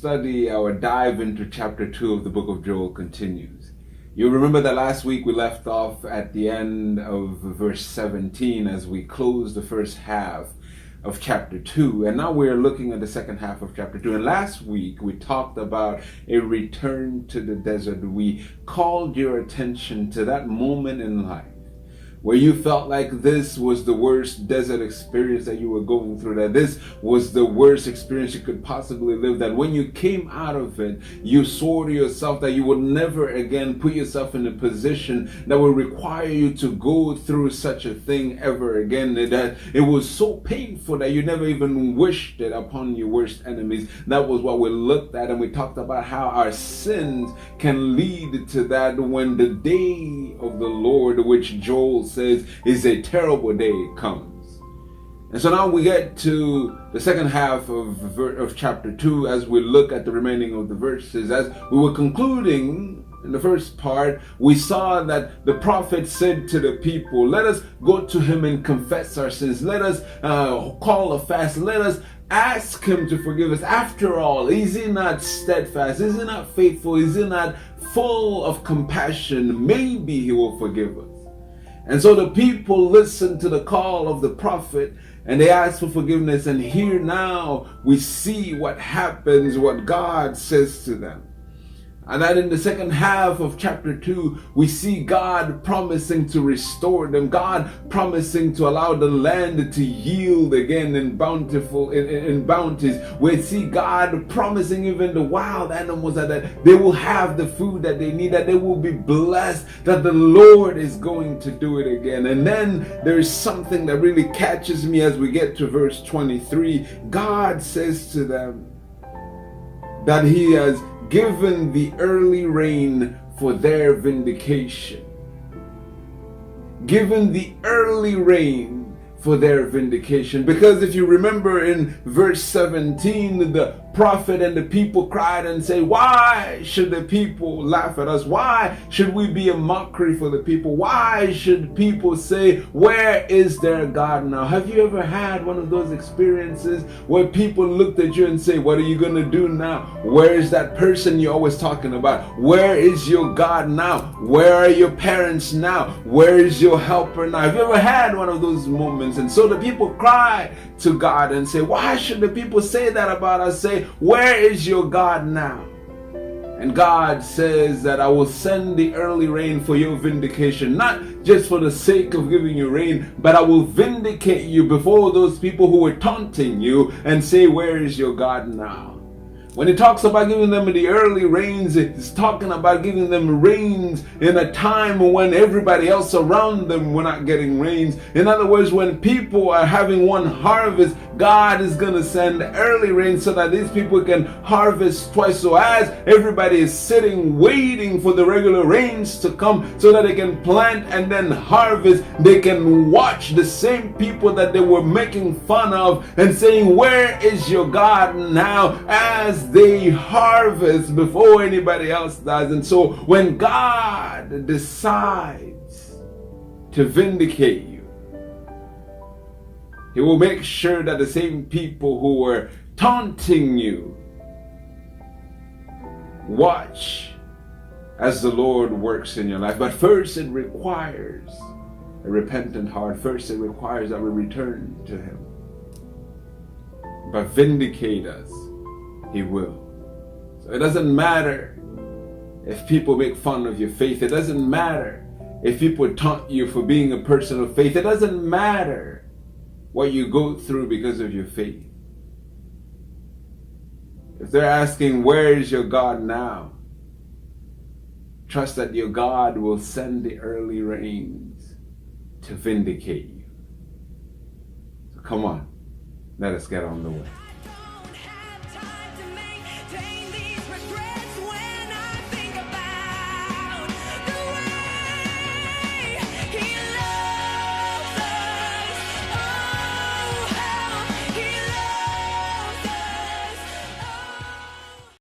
study, our dive into chapter 2 of the book of Joel continues. You remember that last week we left off at the end of verse 17 as we closed the first half of chapter 2, and now we're looking at the second half of chapter 2. And last week we talked about a return to the desert. We called your attention to that moment in life where you felt like this was the worst desert experience that you were going through, that this was the worst experience you could possibly live, that when you came out of it, you swore to yourself that you would never again put yourself in a position that would require you to go through such a thing ever again, that it was so painful that you never even wished it upon your worst enemies. That was what we looked at, and we talked about how our sins can lead to that when the day of the Lord, which Joel says is a terrible day, comes. And so now we get to the second half of chapter 2 as we look at the remaining of the verses. As we were concluding in the first part, we saw that the prophet said to the people, let us go to him and confess our sins. Let us call a fast. Let us ask him to forgive us. After all, is he not steadfast? Is he not faithful? Is he not full of compassion? Maybe he will forgive us. And so the people listened to the call of the prophet and they asked for forgiveness. And here now we see what happens, what God says to them. And that in the second half of chapter 2, we see God promising to restore them, God promising to allow the land to yield again in bounties. We see God promising even the wild animals that they will have the food that they need, that they will be blessed, that the Lord is going to do it again. And then there is something that really catches me as we get to verse 23. God says to them that he has given the early rain for their vindication. Given the early rain for their vindication. Because if you remember in verse 17, the prophet and the people cried and said, why should the people laugh at us? Why should we be a mockery for the people? Why should people say, where is their God now? Have you ever had one of those experiences where people looked at you and say, what are you going to do now? Where is that person you're always talking about? Where is your God now? Where are your parents now? Where is your helper now? Have you ever had one of those moments? And so the people cry to God and say, why should the people say that about us? Say, where is your God now? And God says that I will send the early rain for your vindication, not just for the sake of giving you rain, but I will vindicate you before those people who were taunting you and say, where is your God now? When it talks about giving them the early rains, it's talking about giving them rains in a time when everybody else around them were not getting rains. In other words, when people are having one harvest, God is going to send early rain so that these people can harvest twice. So as everybody is sitting waiting for the regular rains to come so that they can plant and then harvest, they can watch the same people that they were making fun of and saying, where is your God now? As they harvest before anybody else does. And so when God decides to vindicate you, he will make sure that the same people who were taunting you watch as the Lord works in your life. But first it requires a repentant heart. First it requires that we return to him. But vindicate us he will. So it doesn't matter if people make fun of your faith. It doesn't matter if people taunt you for being a person of faith. It doesn't matter what you go through because of your faith. If they're asking, where is your God now? Trust that your God will send the early rains to vindicate you. So come on, let us get on the way.